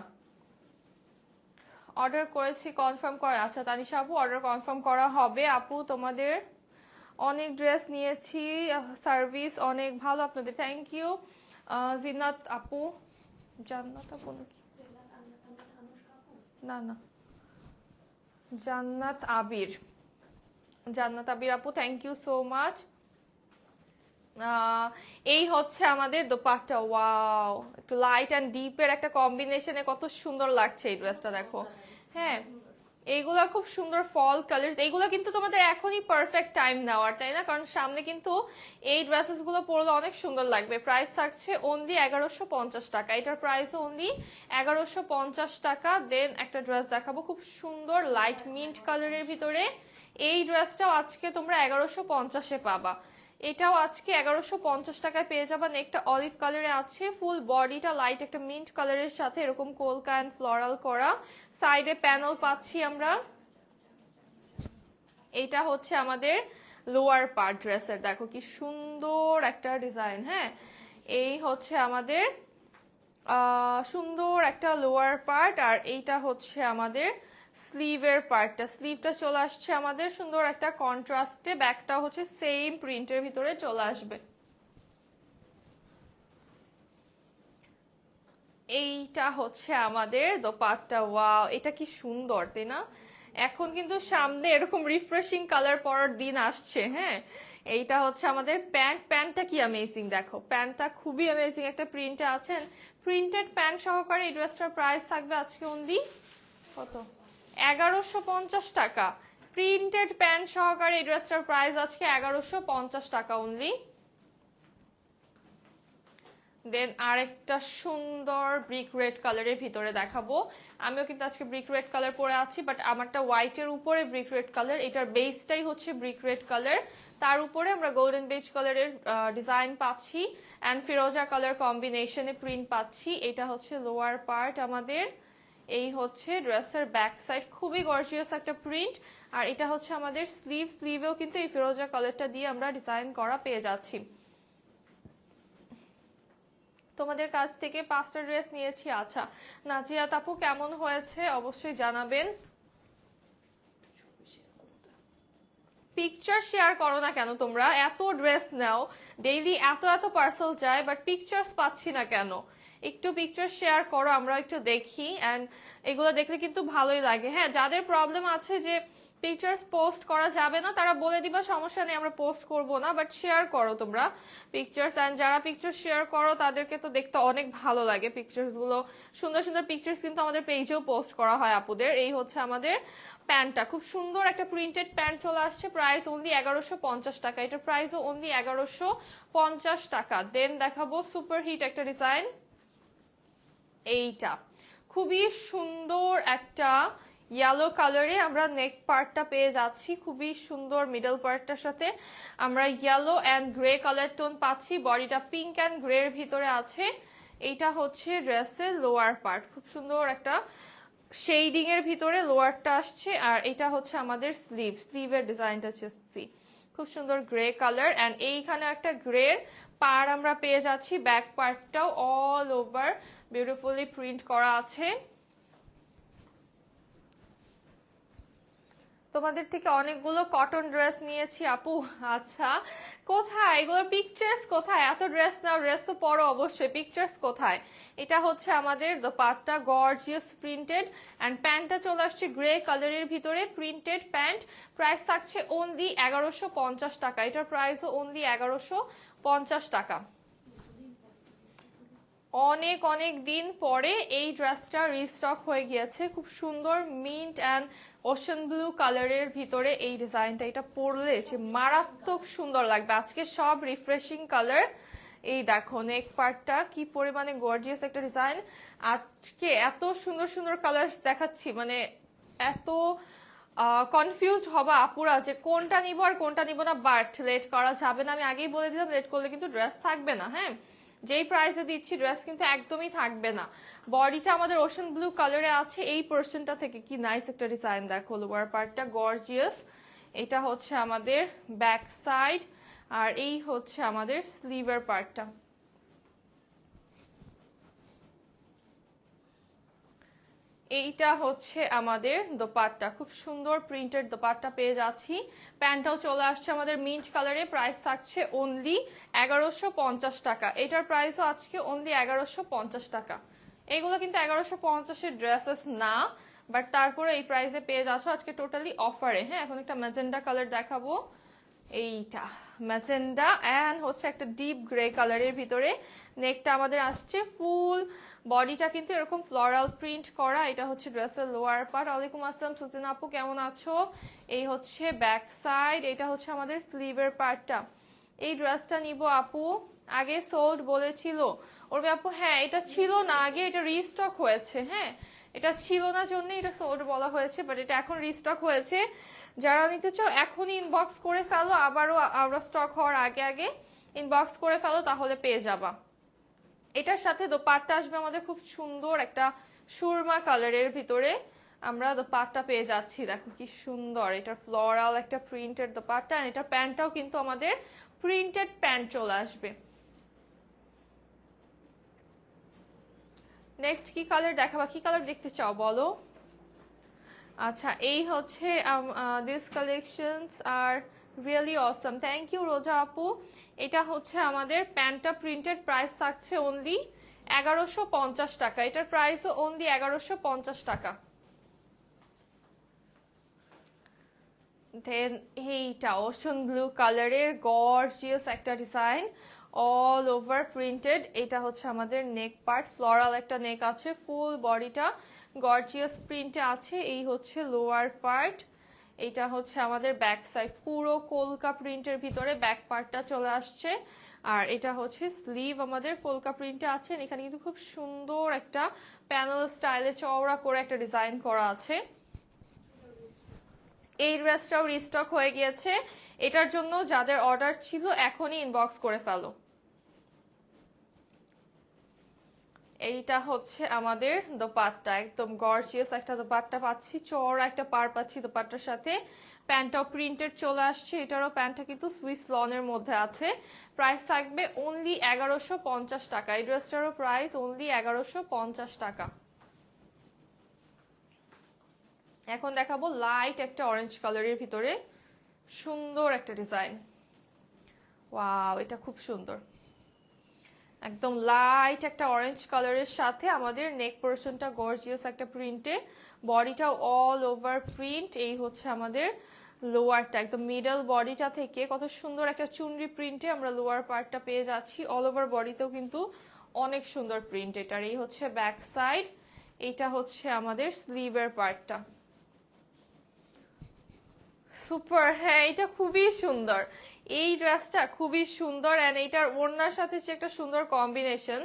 অর্ডার করেছি, কনফার্ম করা। আচ্ছা তানিশা আপু, অর্ডার কনফার্ম করা হবে আপু। তোমাদের অনেক ড্রেস নিয়েছি, সার্ভিস অনেক ভালো আপনাদের, থ্যাংক ইউ। জিনাত আপু, জান্নাত আপু নাকি, না না, জান্নাত আবির, জান্নাত আবির আপু, থ্যাংক ইউ সো মাচ। এই হচ্ছে আমাদের দোপাট্টা। ওয়াও, একটু লাইট অ্যান্ড ডিপের একটা কম্বিনেশনে কত সুন্দর লাগছে এই ড্রেসটা দেখো। হ্যাঁ, এইগুলো খুব সুন্দর ফল কালার। এইগুলো কিন্তু তোমাদের এখনই পারফেক্ট টাইম নেওয়ার, তাই না? কারণ সামনে কিন্তু এই ড্রেসেস গুলো পরলে অনেক সুন্দর লাগবে। প্রাইস থাকছে অনলি 1150 টাকা। এটার প্রাইস অনলি 1150 টাকা। দেন একটা ড্রেস দেখাবো খুব সুন্দর লাইট মিন্ট কালারের ভিতরে। এই ড্রেসটাও আজকে তোমরা 1150-এ পাবা। এটাও আজকে 1150 টাকায় পেয়ে যাবা। নেকটা অলিভ কালারে আছে, ফুল বডিটা লাইট একটা মিন্ট কালারের সাথে এরকম কোলকা এন্ড ফ্লোরাল করা। সাইডে প্যানেল পাচ্ছি আমরা। এইটা হচ্ছে আমাদের লোয়ার পার্ট ড্রেসের, দেখো কি সুন্দর একটা ডিজাইন। হ্যাঁ, এই হচ্ছে আমাদের সুন্দর একটা লোয়ার পার্ট, আর এইটা হচ্ছে আমাদের স্লিভের পার্টটা। স্লিভটা চলে আসছে আমাদের সুন্দর একটা কন্ট্রাস্টে, ব্যাকটা হচ্ছে সেম প্রিন্টের ভিতরে চলে আসবে। এইটা হচ্ছে আমাদের দোপাট্টা। ওয়াও, এটা কি সুন্দর তাই না? এখন কিন্তু সামনে এরকম রিফ্রেশিং কালার পরার দিন আসছে। হ্যাঁ, এইটা হচ্ছে আমাদের প্যান্ট। প্যান্টটা কি অ্যামেজিং দেখো, প্যান্টটা খুবই অ্যামেজিং একটা প্রিন্টে আছেন। প্রিন্টেড প্যান্ট সহকারে এই ড্রেসটার প্রাইস থাকবে আজকে অনলি কত, 1150 টাকা। প্রিন্টেড প্যান্ট সহকারে এই ড্রেসটার প্রাইস আজকে 1150 টাকা অনলি। দেন আরেকটা সুন্দর ব্রিক রেড কালারের ভিতরে দেখাবো। আমিও কিন্তু আজকে ব্রিক রেড কালার পরে আছি, বাট আমারটা হোয়াইটের উপরে ব্রিক রেড কালার। এটার বেসটাই হচ্ছে ব্রিক রেড কালার, তার উপরে আমরা গোল্ডেন বেজ কালারের ডিজাইন পাচ্ছি অ্যান্ড ফিরোজা কালার কম্বিনেশনে প্রিন্ট পাচ্ছি। এটা হচ্ছে লোয়ার পার্ট আমাদের। এই হচ্ছে ড্রেসের ব্যাক সাইড, খুবই গর্জিয়াস একটা প্রিন্ট। আর এটা হচ্ছে আমাদের স্লিভ, স্লিভেও কিন্তু এই ফিরোজা কালারটা দিয়ে আমরা ডিজাইন করা পেয়ে যাচ্ছি। তোমাদের কাছ থেকে 5টা ড্রেস নিয়েছি। আচ্ছা নাজিয়া আপু কেমন হয়েছে অবশ্যই জানাবেন। পিকচার শেয়ার করো না কেন তোমরা? এত ড্রেস নাও, ডেইলি এত এত পার্সেল যায়, বাট পিকচার্স পাচ্ছি না কেন? একটু পিকচার শেয়ার করো, আমরা একটু দেখি। অ্যান্ড এগুলো দেখলে কিন্তু ভালোই লাগে। হ্যাঁ, যাদের প্রবলেম আছে যে পিকচার্স পোস্ট করা যাবে না তারা বলে দিবা, সমস্যা নেই, আমরা পোস্ট করব না, বাট শেয়ার করো তোমরা পিকচার্স। অ্যান্ড যারা পিকচার শেয়ার করো তাদেরকে তো দেখতে অনেক ভালো লাগে পিকচার্স গুলো। সুন্দর সুন্দর পিকচার্স কিন্তু আমাদের পেজেও পোস্ট করা হয় আপুদের। এই হচ্ছে আমাদের প্যান্টটা, খুব সুন্দর একটা প্রিন্টেড প্যান্ট চলে আসছে, প্রাইস অনলি 1150 টাকা। এটার প্রাইসও অনলি 1150 টাকা। দেন দেখাবো সুপার হিট একটা ডিজাইন, এইটা খুবই সুন্দর একটা ইয়েলো কালারে আমরা নেক পার্টটা পেয়ে যাচ্ছি, খুবই সুন্দর মিডল পার্টটার সাথে আমরা yellow and grey colour tone পাচ্ছি। বডিটা পিঙ্ক অ্যান্ড গ্রে এর ভিতরে আছে। এইটা হচ্ছে ড্রেসের লোয়ার পার্ট, খুব সুন্দর একটা শেডিং এর ভিতরে লোয়ারটা আসছে। আর এটা হচ্ছে আমাদের স্লিভ, স্লিভের ডিজাইনটা হচ্ছে খুব সুন্দর গ্রে কালার। অ্যান্ড এইখানে একটা গ্রে পার আমরা পেয়ে যাচ্ছি। ব্যাক পার্টটাও অল ওভার বিউটিফুলি প্রিন্ট করা আছে। তোমাদের থেকে অনেকগুলো কটন ড্রেস নিয়েছি আপু। আচ্ছা কোথায় এগুলো? পিকচার্স কোথায়? এত ড্রেস নাও, ড্রেস তো পরো অবশ্যই, পিকচার্স কোথায়? এটা হচ্ছে আমাদের দোপাট্টা, গর্জিয়াস প্রিন্টেড। অ্যান্ড প্যান্টটা চলে আসছে গ্রে কালারের ভিতরে, প্রিন্টেড প্যান্ট। প্রাইস থাকছে অনলি 1150 টাকা। এটার প্রাইসও অনলি 1150 টাকা। অনেক অনেক দিন পরে এই ড্রেসটা রিস্টক হয়ে গিয়েছে, খুব সুন্দর মিন্ট অ্যান্ড ওশান ব্লু কালারের ভিতরে এই ডিজাইনটা। এটা পরলে যে মারাত্মক সুন্দর লাগবে। আজকে সব রিফ্রেশিং কালার। এই দেখো নেক পার্টটা কি পরিমাণে গর্জিয়াস একটা ডিজাইন। আজকে এত সুন্দর সুন্দর কালার দেখাচ্ছি, মানে এত কনফিউজড হবা আপুরা যে কোনটা নিব আর কোনটা নিব না। বাট লেট করা যাবে না, আমি আগেই বলে দিলাম, লেট করলে কিন্তু ড্রেস থাকবে না। হ্যাঁ, যেই প্রাইসে দিচ্ছি ড্রেস কিন্তু একদমই থাকবে না। বডিটা আমাদের ওশান ব্লু কালারে আছে। এই পোর্শনটা থেকে কি নাইস একটা ডিজাইন দেখো, লোয়ার পার্টটা গর্জিয়াস। এটা হচ্ছে আমাদের ব্যাক সাইড, আর এই হচ্ছে আমাদের স্লিভের পার্টটা। এইটা হচ্ছে আমাদের দোপাট্টা, খুব সুন্দর প্রিন্টেড দোপাট্টা পেয়ে যাচ্ছি। প্যান্টটাও চলে আসছে আমাদের মিন্ট কালারে। প্রাইস থাকছে অনলি 1150 টাকা। এটার প্রাইসও আজকে অনলি 1150 টাকা। এগুলো কিন্তু 1150-এর ড্রেসেস না, বাট তারপরে এই প্রাইসে পেয়ে যাচ্ছ আজকে টোটালি অফারে। হ্যাঁ, এখন একটা ম্যাজেন্ডা কালার দেখাবো, এইটা ম্যাজেন্ডা অ্যান্ড হচ্ছে একটা ডিপ গ্রে কালারের ভিতরে। নেকটা আমাদের আসছে ফুল, বডিটা কিন্তু এরকম ফ্লোরাল প্রিন্ট করা। এটা হচ্ছে ড্রেসের লোয়ার পার্ট। ওয়ালাইকুম আসসালাম সুলতানা আপু, কেমন আছো? এই হচ্ছে ব্যাক সাইড, এটা হচ্ছে আমাদের স্লিভের পার্টটা। এই ড্রেসটা নিব আপু, আগে সোল্ড বলেছিল ওরবে আপু। হ্যাঁ, এটা ছিল না আগে, এটা রিস্টক হয়েছে। হ্যাঁ, এটা ছিল না জন্য এটা সোল্ড বলা হয়েছে, বাট এটা এখন রিস্টক হয়েছে। যারা নিতে চাও এখনই ইনবক্স করে ফেলো, আবারও আউট অফ স্টক হওয়ার আগে আগে ইনবক্স করে ফেলো, তাহলে পেয়ে যাবা। এটার সাথে দোপাট্টা আসবে আমাদের খুব সুন্দর একটা সুরমা কালারের ভিতরে আমরা দোপাট্টা পেয়ে যাচ্ছি। দেখো কি সুন্দর, এটা ফ্লোরাল একটা প্রিন্টেড দোপাট্টা। আর এটা প্যান্টটাও কিন্তু আমাদের প্রিন্টেড প্যান্ট চলে আসবে। নেক্সট কি কালার দেখাবা? কি কালার দেখতে চাও বলো? আচ্ছা, এই হচ্ছে this collections are really awesome. Thank you Roza আপু। এটা হচ্ছে আমাদের প্যান্টটা প্রিন্টেড, প্রাইস থাকছে অনলি 1150 টাকা। এটার প্রাইসও অনলি 1150 টাকা। দেন এইটা ওশান ব্লু কালারের গর্জিয়াস একটা ডিজাইন, অল ওভার প্রিন্টেড। এটা হচ্ছে আমাদের নেক পার্ট, ফ্লোরাল একটা নেক আছে, ফুল বডিটা গর্জিয়াস প্রিন্টে আছে। এই হচ্ছে লোয়ার পার্ট, এটা হচ্ছে আমাদের ব্যাক সাইড, পুরো কলকা প্রিন্টের ভিতরে ব্যাক পার্টটা চলে আসছে। আর এটা হচ্ছে স্লিভ আমাদের কলকা প্রিন্টে আছে। এখানে কিন্তু খুব সুন্দর একটা প্যানেল স্টাইলে চওড়া করে একটা ডিজাইন করা আছে। এই ড্রেসটাও রিস্টক হয়ে গিয়েছে। এটার জন্য যাদের অর্ডার ছিল এখনই ইনবক্স করে ফেলো। এইটা হচ্ছে আমাদের দোপাট্টা, একদম গর্জিয়াস একটা দোপাট্টা পাচ্ছি, চওড়া একটা পাড় পাচ্ছি দোপাট্টার সাথে। প্যান্টটাও প্রিন্টেড চলে আসছে, এটারও প্যান্টটা কিন্তু সুইস লনের মধ্যে আছে। প্রাইস থাকবে অনলি 1150 টাকা। এই ড্রেসটারও প্রাইস অনলি 1150 টাকা। এখন দেখাবো লাইট একটা অরেঞ্জ কালারের ভিতরে সুন্দর একটা ডিজাইন। ওয়াও, এটা খুব সুন্দর, একদম লাইট একটা অরেঞ্জ কালারের সাথে আমাদের নেক পোর্শনটা গর্জিয়াস একটা প্রিন্টে, বডিটাও অল ওভার প্রিন্ট। এই হচ্ছে আমাদের লোয়ারটা, একদম মিডল বডিটা থেকে কত সুন্দর একটা চুনরি প্রিন্টে আমরা লোয়ার পার্টটা পেয়ে যাচ্ছি। অল ওভার বডিতেও কিন্তু অনেক সুন্দর প্রিন্ট এটার। এই হচ্ছে ব্যাক সাইড, এটা হচ্ছে আমাদের স্লিভের পার্টটা। সুপার, হ্যাঁ এটা খুবই সুন্দর, এই ড্রেসটা খুবই সুন্দর। এন্ড এইটার ওড়নার সাথে যে একটা সুন্দর কম্বিনেশন,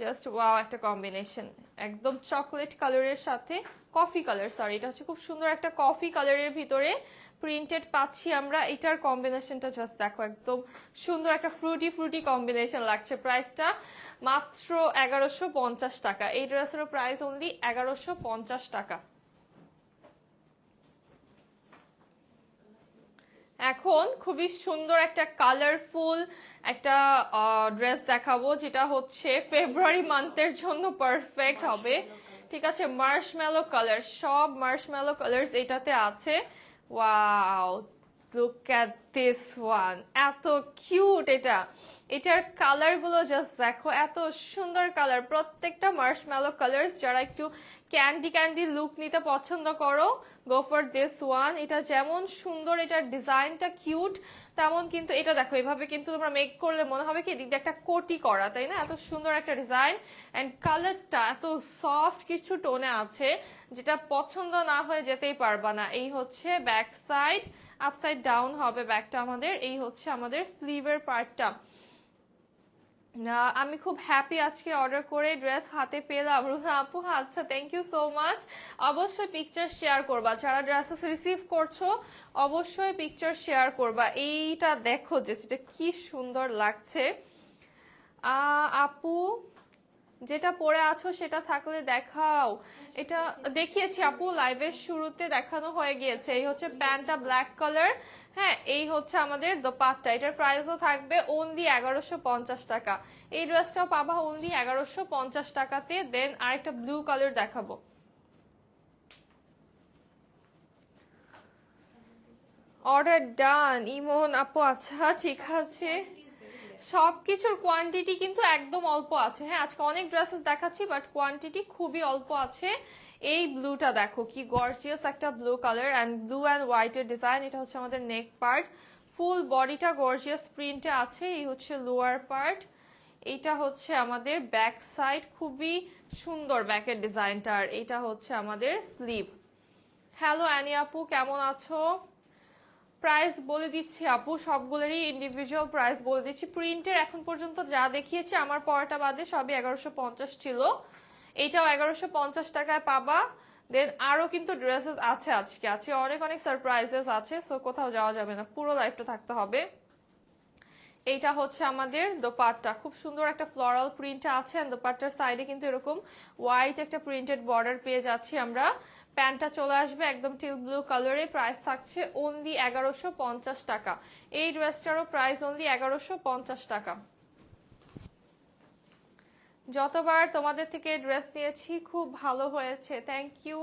জাস্ট ওয়াও একটা কম্বিনেশন, একদম চকলেট কালারের সাথে কফি কালার, সরি এটা হচ্ছে খুব সুন্দর একটা কফি কালারের ভিতরে প্রিন্টেড পাচ্ছি আমরা। এটার কম্বিনেশনটা জাস্ট দেখো, একদম সুন্দর একটা ফ্রুটি ফ্রুটি কম্বিনেশন লাগছে। প্রাইসটা মাত্র 1150 টাকা। এই ড্রেসের প্রাইস অনলি 1150 টাকা। এখন খুবই সুন্দর একটা কালারফুল একটা ড্রেস দেখাবো, যেটা হচ্ছে ফেব্রুয়ারি মান্থের জন্য পারফেক্ট হবে। ঠিক আছে, মার্শমেলো কালার, সব মার্শমেলো কালার এটাতে আছে। Wow, look at this one, এত কিউট এটা। এটার কালার গুলো জাস্ট দেখো, এত সুন্দর কালার, প্রত্যেকটা মার্শমেলো কালার। যারা একটু ক্যান্ডি ক্যান্ডি লুক নিতে পছন্দ করো, গো ফর দিস ওয়ান। এটা যেমন সুন্দর, এটার ডিজাইনটা কিউট, তেমন কিন্তু এটা দেখো এভাবে কিন্তু তোমরা মেক করলে মনে হবে কি এদিক দিয়ে একটা কোটি করা, তাই না? এত সুন্দর একটা ডিজাইন এন্ড কালারটা এত সফট কিছু টোনে আছে, যেটা পছন্দ না হয়ে যেতেই পারবা না। এই হচ্ছে ব্যাক সাইড, আপসাইড ডাউন হবে ব্যাকটা আমাদের। এই হচ্ছে আমাদের স্লিভের পার্টটা। আমি খুব হ্যাপি আজকে অর্ডার করে ড্রেস হাতে পেলাম। রুহা আপু, আচ্ছা থ্যাংক ইউ সো মাচ। অবশ্যই পিকচার শেয়ার করবা, যারা ড্রেসেস রিসিভ করছো অবশ্যই পিকচার শেয়ার করবা। এইটা দেখো যেটা কি সুন্দর লাগছে। আপু যেটা পরে আছো সেটা থাকলে দেখাও। এটা দেখিয়েছি আপু, লাইভের শুরুতে দেখানো হয়ে গিয়েছে। এই হচ্ছে প্যান্টটা ব্ল্যাক কালার, হ্যাঁ এই হচ্ছে আমাদের দোপাট্টা। এটার প্রাইসও থাকবে অনলি 1150 টাকা। এই ড্রেসটাও পাবা অনলি 1150 টাকাতে। দেন আরেকটা ব্লু কালার দেখাবো। অর্ডার ডান ইমন আপু, আচ্ছা ঠিক আছে। সবকিছুর কোয়ান্টিটি কিন্তু একদম অল্প আছে। হ্যাঁ আজকে অনেক ড্রেসেস দেখাচ্ছি, বাট কোয়ান্টিটি খুবই অল্প আছে। এই ব্লুটা দেখো কি গর্জিয়াস একটা blue colour and blue and হোয়াইটের ডিজাইন। এটা হচ্ছে আমাদের নেক পার্ট, ফুল বডিটা গর্জিয়াস প্রিন্টে আছে। এই হচ্ছে লোয়ার পার্ট, এটা হচ্ছে আমাদের ব্যাক সাইড, খুবই সুন্দর ব্যাকের ডিজাইনটা। আর এটা হচ্ছে আমাদের স্লিভ। হ্যালো অ্যানি আপু, কেমন আছো? প্রাইস বলে দিচ্ছি আপু, সবগুলোরই ইন্ডিভিজুয়াল প্রাইস বলে দিচ্ছি। প্রিন্টের এখন পর্যন্ত যা দেখিয়েছি আমার পড়াটা বাদে সবই 1150 ছিল। এইটাও 1150 টাকায় পাবা। দেন আরো কিন্তু ড্রেসেস আছে আজকে, আছে অনেক অনেক সারপ্রাইজেস আছে, সো কোথাও যাওয়া যাবে না, পুরো লাইফটা থাকতে হবে। এইটা হচ্ছে আমাদের দোপাট্টা, খুব সুন্দর একটা ফ্লোরাল প্রিন্ট আছে। দোপাট্টার সাইডে কিন্তু এরকম হোয়াইট একটা প্রিন্টেড বর্ডার পেয়ে যাচ্ছি আমরা। প্যান্টটা চলে আসবে একদম টিল ব্লু কালারে। প্রাইস থাকছে অনলি 1150 টাকা। এই ড্রেসটারও প্রাইস অনলি 1150 টাকা। যতবার তোমাদের থেকে ড্রেস নিয়েছি খুব ভালো হয়েছে, থ্যাংক ইউ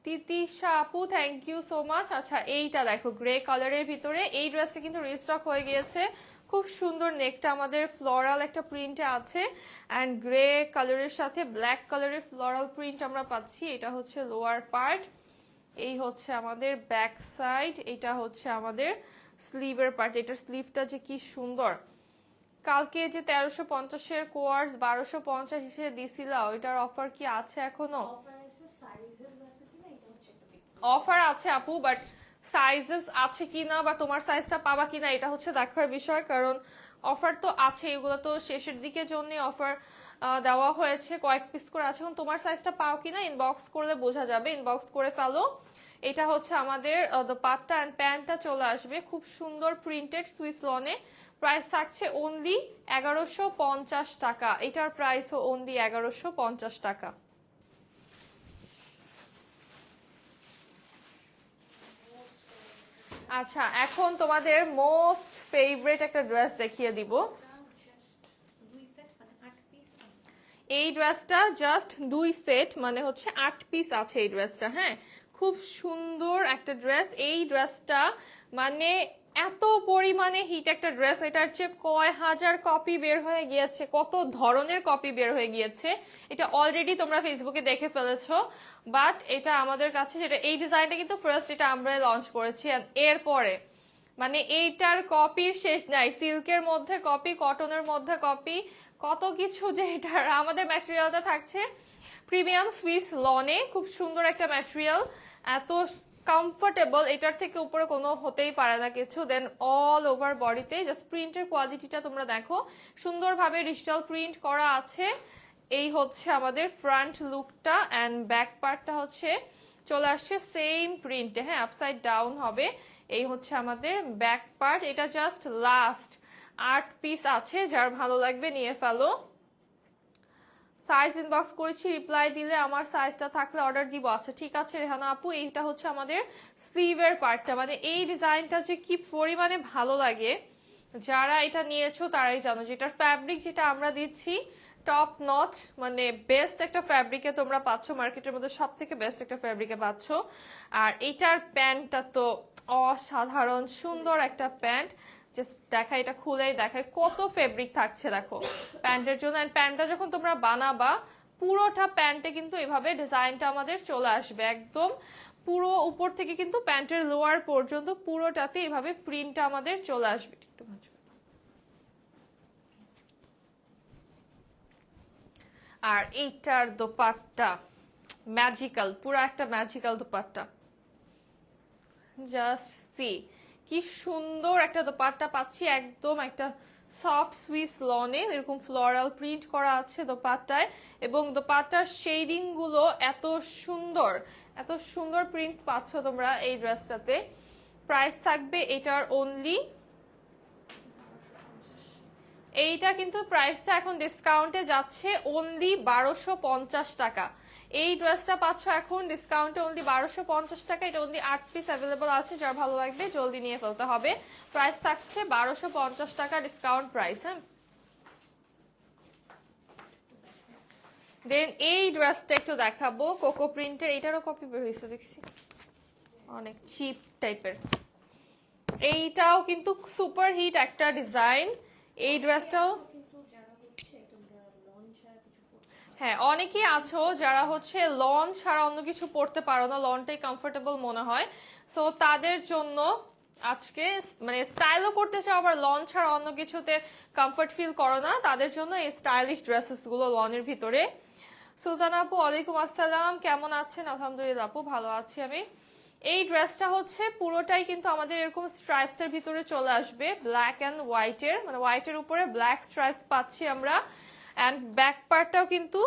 তিতিশা আপু, থ্যাংক ইউ সো মাচ। আচ্ছা এইটা দেখো গ্রে কালারের ভিতরে, এই ড্রেসটা কিন্তু রিস্টক হয়ে গিয়েছে। খুব সুন্দর নেকটা আমাদের ফ্লোরাল একটা প্রিন্টে আছে অ্যান্ড গ্রে কালারের সাথে ব্ল্যাক কালারের ফ্লোরাল প্রিন্ট আমরা পাচ্ছি। এটা হচ্ছে লোয়ার পার্ট, এই হচ্ছে আমাদের ব্যাক সাইড, এটা হচ্ছে আমাদের স্লিভের পার্ট। এটার স্লিভটা যে কি সুন্দর। কালকে যে 1350-এর কোয়ার্স 1250 হিসেবে দিছিলা, ওইটার অফার কি আছে এখনো? অফার আছে আপু, বাট সাইজেস আছে কিনা বা তোমার সাইজটা পাবা কিনা এটা হচ্ছে দেখার বিষয়। কারণ অফার তো আছে, এগুলো তো শেষের দিকে জন্য অফার দেওয়া হয়েছে, কয়েক পিস করে আছে। এখন তোমার সাইজটা পাও কিনা ইনবক্স করলে বোঝা যাবে, ইনবক্স করে ফেলো। এটা হচ্ছে আমাদের দোপাট্টা এন্ড প্যান্টটা চলে আসবে খুব সুন্দর প্রিন্টেড সুইস লনে। প্রাইস থাকছে অনলি 1150 টাকা। এটার প্রাইস অনলি 1150 টাকা। আচ্ছা, এখন তোমাদের মোস্ট ফেভারিট একটা ড্রেস দেখিয়ে দিব। এই ড্রেসটা জাস্ট 2 সেট, মানে হচ্ছে 8 পিস আছে এই ড্রেসটা। হ্যাঁ, খুব সুন্দর একটা ড্রেস। এই ড্রেসটা মানে এত পরিমাণে হিট একটা ড্রেস, এটার চেয়ে কয় হাজার কপি বের হয়ে গিয়েছে, কত ধরনের কপি বের হয়ে গিয়েছে। এটা অলরেডি তোমরা ফেসবুকে দেখে ফেলেছো, বাট এটা আমাদের কাছে যেটা এই ডিজাইনটা কিন্তু ফার্স্ট এটা আমরা লঞ্চ করেছি। এরপরে মানে এইটার কপির শেষ নাই। সিল্কের মধ্যে কপি, কটনের মধ্যে কপি, কত কিছু যে এটার। আমাদের ম্যাটেরিয়ালটা থাকছে প্রিমিয়াম সুইস লনে, খুব সুন্দর একটা ম্যাটেরিয়াল, এত কমফোর্টেবল, এটার থেকে উপরে কোনো হতেই পারে না কিছু। দেন অল ওভার বডিতে জাস্ট প্রিন্টের কোয়ালিটিটা তোমরা দেখো, সুন্দরভাবে ডিজিটাল প্রিন্ট করা আছে। এই হচ্ছে আমাদের ফ্রন্ট লুকটা অ্যান্ড ব্যাক পার্টটা হচ্ছে চলে আসছে সেম প্রিন্টে। হ্যাঁ, আপসাইড ডাউন হবে। এই হচ্ছে আমাদের ব্যাক পার্ট। এটা জাস্ট লাস্ট 8 পিস আছে, যার ভালো লাগবে নিয়ে ফেলো। সাইজ ইনবক্স করেছি, রিপ্লাই দিলে আমার সাইজটা থাকলে অর্ডার দিব। আচ্ছা ঠিক আছে রেহানা আপু। এইটা হচ্ছে আমাদের স্লিভের পার্টটা, মানে এই ডিজাইনটা যে কি পরিমাণে ভালো লাগে, যারা এটা নিয়েছো তারাই জানো। যেটার ফ্যাব্রিক যেটা আমরা দিচ্ছি টপ নচ, মানে বেস্ট একটা ফ্যাব্রিকে তোমরা পাচ্ছ, মার্কেটের মধ্যে সব থেকে বেস্ট একটা ফ্যাব্রিকে পাচ্ছ। আর এটার প্যান্টটা তো অসাধারণ সুন্দর একটা প্যান্ট। জাস্ট দেখা, এটা খুলেই দেখায় কত ফেব্রিক থাকছে দেখো প্যান্টের জন্য। প্যান্টটা যখন তোমরা বানাবা পুরোটা প্যান্টে কিন্তু এভাবে ডিজাইনটা আমাদের চলে আসবে একদম পুরো উপর থেকে, কিন্তু প্যান্টের লোয়ার পর্যন্ত পুরোটাতে এভাবে প্রিন্টটা আমাদের চলে আসবে। একটু আর এইটার দোপাট্টা ম্যাজিক্যাল, পুরো একটা ম্যাজিক্যাল দোপাট্টা। জাস্ট সি কি সুন্দর একটা দোপাট্টা পাচ্ছি, একদম একটা সফট সুইস লনে এরকম ফ্লোরাল প্রিন্ট করা আছে দোপাট্টায়, এবং দোপাট্টার শেডিং গুলো এত সুন্দর, এত সুন্দর প্রিন্টস পাচ্ছ তোমরা এই ড্রেসটাতে। প্রাইস থাকবে এটার অনলি, এইটা কিন্তু প্রাইসটা এখন ডিসকাউন্টে যাচ্ছে অনলি 1250 টাকা। এই ড্রেসটা পাচ্ছ এখন ডিসকাউন্টে অনলি 1250 টাকা। এটা অনলি 8 পিস অ্যাভেলেবল আছে, যার ভালো লাগবে জলদি নিয়ে ফেলতে হবে। প্রাইস থাকছে 1250 টাকা ডিসকাউন্ট প্রাইস। হ্যাঁ, দেন এই ড্রেসটা একটু দেখাবো কোকো প্রিন্টের। এটারও কপি বের হয়েছে দেখছি, অনেক চিপ টাইপের। এইটাও কিন্তু সুপার হিট একটা ডিজাইন। এই ড্রেসটাও হ্যাঁ, অনেকেই আছো যারা হচ্ছে লন ছাড়া অন্য কিছু পরতে পারো না, লনটাই কমফোর্টেবল মনে হয়। সো তাদের জন্য আজকে মানে স্টাইলও করতে চাও আবার লন ছাড়া অন্য কিছুতে কমফোর্ট ফিল করো না, তাদের জন্য এই স্টাইলিশ ড্রেসেস গুলো লনের ভিতরে। সুলতানা আপু ওয়ালাইকুম আসসালাম, কেমন আছেন? আলহামদুলিল্লাহ আপু ভালো আছি আমি। এই ড্রেসটা হচ্ছে পুরোটাই কিন্তু আমাদের এরকম স্ট্রাইপস এর ভিতরে চলে আসবে, ব্ল্যাক এন্ড হোয়াইটের, মানে হোয়াইটের উপরে ব্ল্যাক স্ট্রাইপস পাচ্ছি আমরা। অ্যান্ড ব্যাক পার্টটাও কিন্তু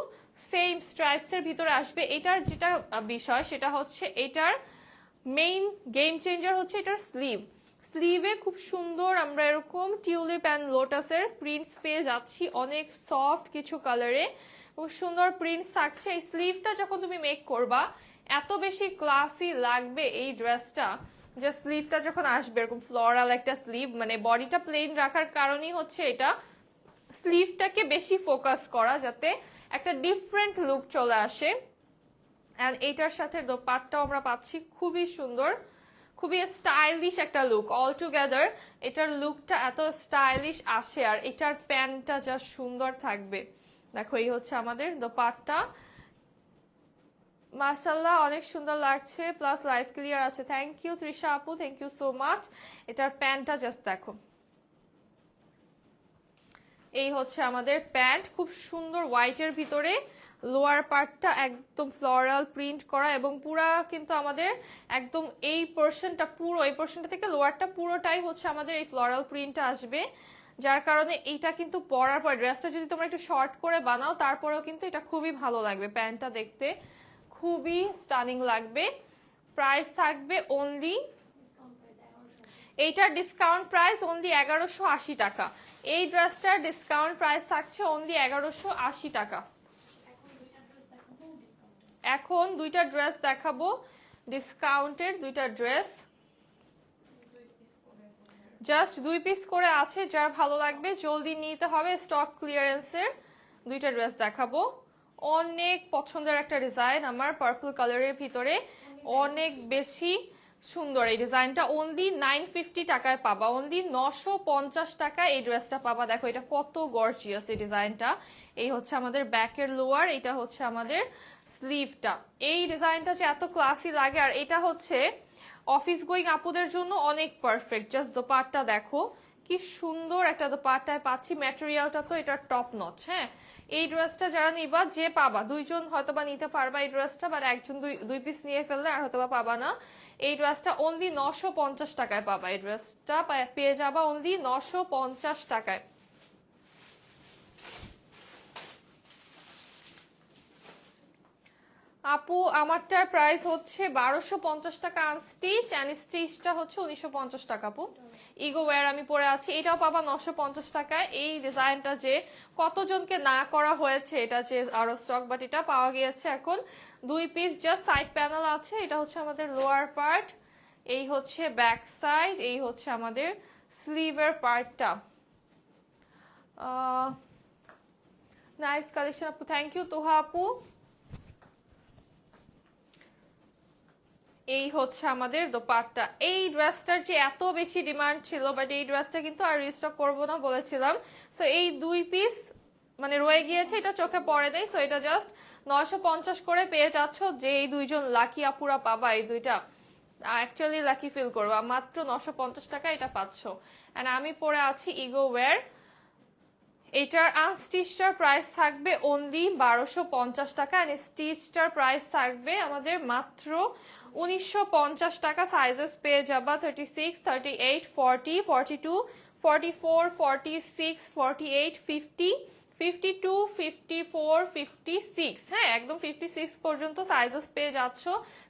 সেম স্ট্রাইপস এর ভিতরে আসবে। এটার যেটা বিষয় সেটা হচ্ছে এটার মেইন গেম চেঞ্জার হচ্ছে এটার স্লিভ। স্লিভে খুব সুন্দর আমরা এরকম টিউলিপ অ্যান্ড লোটাসের প্রিন্টস পেয়ে যাচ্ছি, অনেক সফট কিছু কালারে, খুব সুন্দর প্রিন্টস থাকছে। এই স্লিভটা যখন তুমি মেক করবা এত বেশি ক্লাসি লাগবে এই ড্রেসটা, যে স্লিভটা যখন আসবে এরকম ফ্লোরাল একটা স্লিভ, মানে বডিটা প্লেন রাখার কারণেই হচ্ছে এটা স্লিভটাকে বেশি ফোকাস করা, যাতে একটা ডিফারেন্ট লুক চলে আসে। এন্ড এটার সাথে দোপাট্টাও আমরা পাচ্ছি খুবই সুন্দর, খুবই স্টাইলিশ একটা লুক। অল টুগেদার এটার লুকটা এত স্টাইলিশ আসে, আর এটার প্যান্টটা যা সুন্দর থাকবে দেখো। এই হচ্ছে আমাদের দোপাট্টা, মাশাআল্লাহ অনেক সুন্দর লাগছে, প্লাস লাইভ ক্লিয়ার আছে। থ্যাংক ইউ তৃষা আপু, থ্যাংক ইউ সো মাচ। এটার প্যান্টটা জাস্ট দেখো, এই হচ্ছে আমাদের প্যান্ট, খুব সুন্দর হোয়াইটের ভিতরে, লোয়ার পার্টটা একদম ফ্লোরাল প্রিন্ট করা, এবং পুরা কিন্তু আমাদের একদম এই পোর্শনটা, পুরো এই পোর্শনটা থেকে লোয়ারটা পুরোটাই হচ্ছে আমাদের এই ফ্লোরাল প্রিন্টটা আসবে, যার কারণে এইটা কিন্তু পরার পর ড্রেসটা যদি তোমরা একটু শর্ট করে বানাও তারপরেও কিন্তু এটা খুবই ভালো লাগবে, প্যান্টটা দেখতে খুবই স্টানিং লাগবে। প্রাইস থাকবে অনলি, এইটার ডিসকাউন্ট প্রাইস অনলি 1180 টাকা। এই ড্রেসটার ডিসকাউন্ট প্রাইস থাকছে অনলি 1180 টাকা। এখন দুইটা ড্রেস দেখাবো, ডিসকাউন্টের দুইটা ড্রেস, জাস্ট 2 পিস করে আছে, যার ভালো লাগবে জলদি নিতে হবে, স্টক ক্লিয়ারেন্সের দুইটা ড্রেস দেখাবো। অনেক পছন্দের একটা ডিজাইন আমার, পার্পল কালারের ভিতরে অনেক বেশি সুন্দর এই ডিজাইনটা। অনলি 950 টাকায় পাবা, অনলি 950 টাকায় এই ড্রেসটা পাবা। দেখো এটা কত গর্জিয়াস এই ডিজাইনটা। এই হচ্ছে আমাদের ব্যাকের লোয়ার, এটা হচ্ছে আমাদের স্লিভটা। এই ডিজাইনটা যে এত ক্লাসি লাগে, আর এটা হচ্ছে অফিস গোয়িং আপুদের জন্য অনেক পারফেক্ট। জাস্ট দোপাট্টা দেখো কি সুন্দর একটা দোপাট্টায় পাচ্ছি, ম্যাটেরিয়ালটা তো এটা টপ নচ। হ্যাঁ, এই ড্রেসটা যারা নিবা যে পাবা, দুইজন হয়তোবা নিতে পারবা এই ড্রেসটা, বাট একজন দুই পিস নিয়ে ফেললে আর হয়তোবা পাবা না। এই ড্রেসটা অনলি 950 টাকায় পাবা, এই ড্রেসটা পেয়ে যাবা অনলি 950 টাকায়। আপু আমারটার প্রাইস হচ্ছে 1250 টাকা আনস্টিচ, এন্ড স্টিচটা হচ্ছে 1950 টাকা। আপু ইগো ওয়্যার আমি পরে আছি, এটাও পাবা 950 টাকায়। এই ডিজাইনটা যে কতজনকে না করা হয়েছে, এটা যে আরো স্টক, বাট এটা পাওয়া গিয়েছে এখন। 2 পিস জাস্ট সাইড প্যানেল আছে, এটা হচ্ছে আমাদের লোয়ার পার্ট, এই হচ্ছে ব্যাক সাইড, এই হচ্ছে আমাদের স্লিভের পার্টটা। নাইস কালেকশন আপু, থ্যাংক ইউ তোহা আপু। এই হচ্ছে আমাদের দোপাট্টা। এই ড্রেসটার যে এত বেশি ডিমান্ড ছিল, বাট এই ড্রেসটা কিন্তু আর রিস্টক করবো না বলেছিলাম। সো এই 2 পিস মানে রয়ে গিয়েছে, এটা চোখে পড়ে নেই। সো এটা জাস্ট 950 করে পেয়ে যাচ্ছ, যে এই দুইজন লাকি আপুরা পাবা, এই দুইটা অ্যাকচুয়ালি লাকি ফিল করবা, মাত্র 950 টাকা এটা পাচ্ছ। এন্ড আমি পরে আছি ইগো ওয়্যার, এটার আনস্টিচটার প্রাইস থাকবে অনলি 1250 টাকা, এন্ড স্টিচটার প্রাইস থাকবে আমাদের মাত্র 1950 টাকা। সাইজেস পেয়ে যাবা 36, 38, 40, 42, 44, 46, 48, 50, 52, 54, 56। হ্যাঁ, একদম 56 পর্যন্ত সাইজেস পেয়ে যাচ্ছ।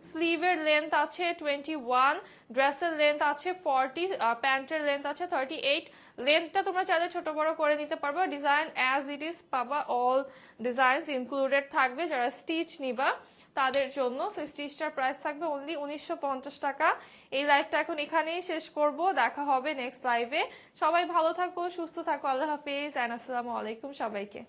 স্লিভের লেন্থ আছে 21, ড্রেসের লেন্থ আছে 40, প্যান্টের লেন্থ আছে 38। লেন্থটা তোমরা চাইলে ছোট বড় করে নিতে পারবা। ডিজাইন অ্যাজ ইট ইজ পাবা, অল ডিজাইনস ইনক্লুডেড থাকবে যারা স্টিচ নিবা তাদের জন্য। স্টিচটার প্রাইস থাকবে অনলি 1950 টাকা। এই লাইভটা এখন এখানেই শেষ করব, দেখা হবে নেক্সট লাইভে। সবাই ভালো থাকো, সুস্থ থাকো, আল্লাহ হাফিজ, এন্ড আসসালামু আলাইকুম সবাইকে।